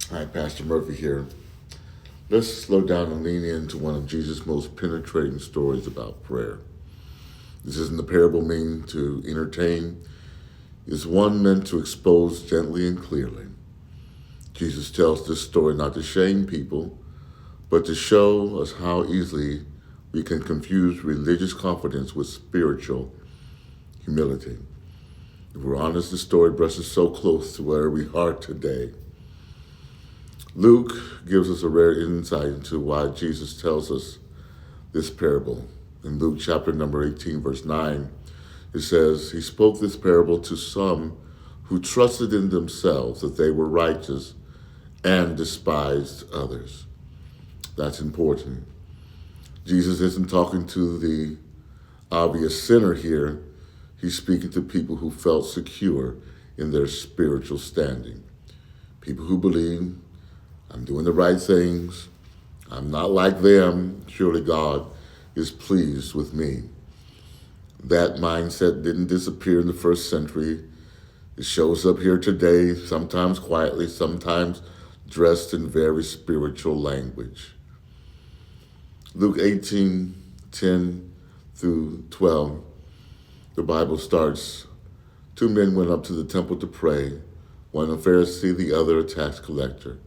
Hi, Pastor Murphy here. Let's slow down and lean into one of Jesus' most penetrating stories about prayer. This isn't a parable meant to entertain, it's one meant to expose gently and clearly. Jesus tells this story not to shame people, but to show us how easily we can confuse religious confidence with spiritual humility. If we're honest, the story brushes so close to where we are today. Luke gives us a rare insight into why Jesus tells us this parable. In Luke chapter number 18, verse 9, it says, He spoke this parable to some who trusted in themselves that they were righteous and despised others. That's important. Jesus isn't talking to the obvious sinner here. He's speaking to people who felt secure in their spiritual standing. People who believe, I'm doing the right things, I'm not like them, surely God is pleased with me. That mindset didn't disappear in the first century. It shows up here today, sometimes quietly, sometimes dressed in very spiritual language. Luke 18:10 through 12, the Bible starts, Two men went up to the temple to pray, one a Pharisee, the other a tax collector.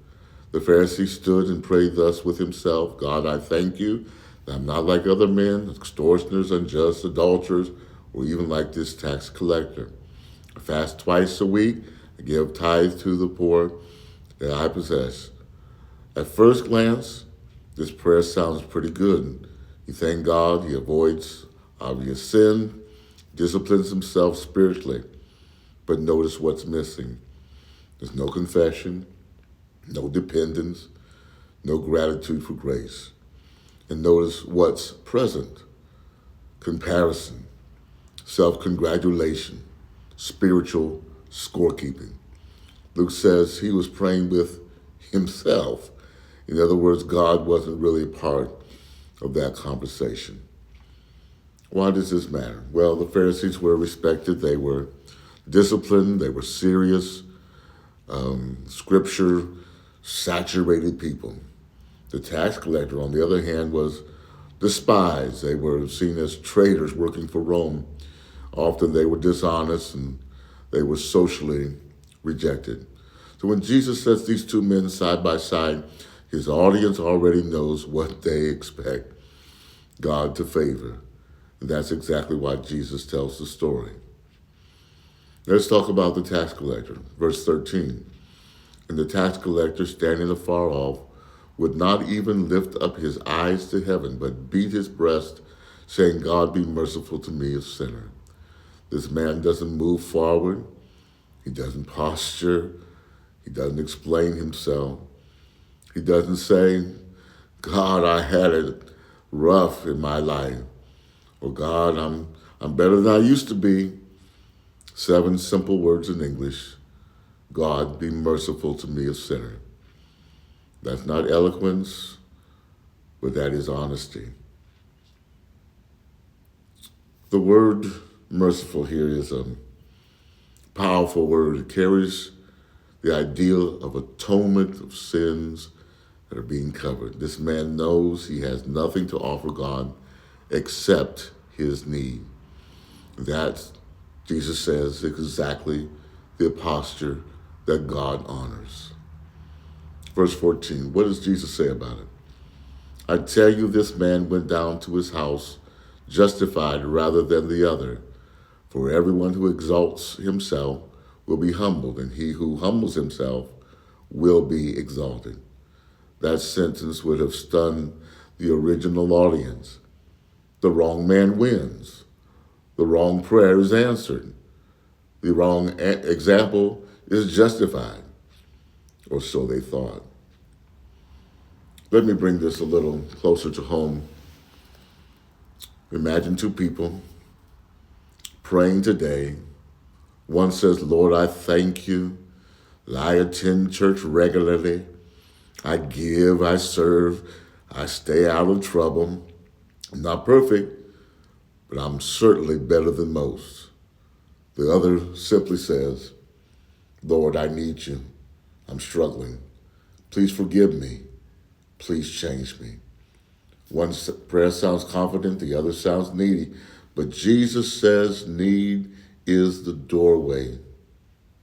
The Pharisee stood and prayed thus with himself, God, I thank you that I'm not like other men, extortioners, unjust, adulterers, or even like this tax collector. I fast twice a week, I give tithe to the poor that I possess. At first glance, this prayer sounds pretty good. He thanks God, he avoids obvious sin, disciplines himself spiritually. But notice what's missing. There's no confession, no dependence, no gratitude for grace. And notice what's present. Comparison, self-congratulation, spiritual scorekeeping. Luke says he was praying with himself. In other words, God wasn't really a part of that conversation. Why does this matter? Well, the Pharisees were respected. They were disciplined. They were serious, scripture saturated people. The tax collector, on the other hand, was despised. They were seen as traitors working for Rome. Often they were dishonest and they were socially rejected. So when Jesus sets these two men side by side, his audience already knows what they expect God to favor. And that's exactly why Jesus tells the story. Let's talk about the tax collector. Verse 13. And the tax collector, standing afar off, would not even lift up his eyes to heaven, but beat his breast, saying, God, be merciful to me, a sinner. This man doesn't move forward. He doesn't posture. He doesn't explain himself. He doesn't say, God, I had it rough in my life. Or God, I'm better than I used to be. 7 simple words in English. God, be merciful to me, a sinner. That's not eloquence, but that is honesty. The word merciful here is a powerful word. It carries the ideal of atonement of sins that are being covered. This man knows he has nothing to offer God except his need. That, Jesus says, is exactly the posture that God honors. Verse 14, what does Jesus say about it? I tell you, this man went down to his house justified rather than the other. For everyone who exalts himself will be humbled, and he who humbles himself will be exalted. That sentence would have stunned the original audience. The wrong man wins. The wrong prayer is answered. The wrong example is justified. Or so they thought. Let me bring this a little closer to home. Imagine two people praying today. One says, Lord, I thank you. I attend church regularly. I give, I serve, I stay out of trouble. I'm not perfect, but I'm certainly better than most. The other simply says, Lord, I need you. I'm struggling. Please forgive me. Please change me. One prayer sounds confident, the other sounds needy. But Jesus says need is the doorway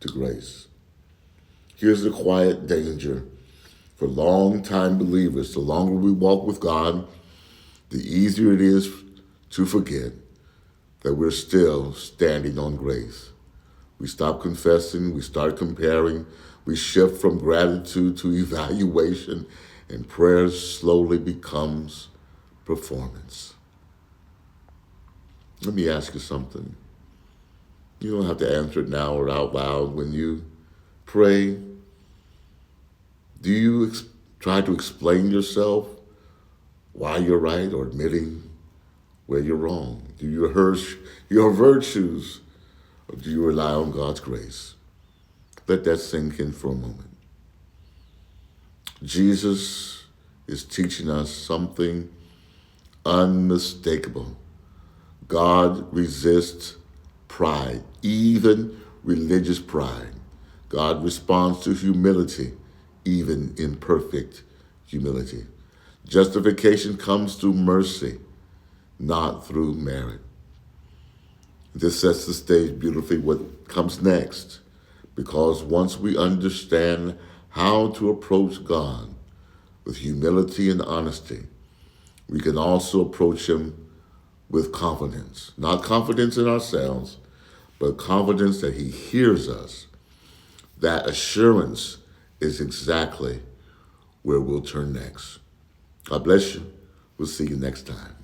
to grace. Here's the quiet danger for long-time believers. The longer we walk with God, the easier it is to forget that we're still standing on grace. We stop confessing, we start comparing, we shift from gratitude to evaluation, and prayer slowly becomes performance. Let me ask you something. You don't have to answer it now or out loud. When you pray, do you try to explain yourself why you're right or admitting where you're wrong? Do you rehearse your virtues or do you rely on God's grace? Let that sink in for a moment. Jesus is teaching us something unmistakable. God resists pride, even religious pride. God responds to humility, even imperfect humility. Justification comes through mercy, not through merit. This sets the stage beautifully what comes next, because once we understand how to approach God with humility and honesty, we can also approach Him with confidence. Not confidence in ourselves, but confidence that He hears us. That assurance is exactly where we'll turn next. God bless you. We'll see you next time.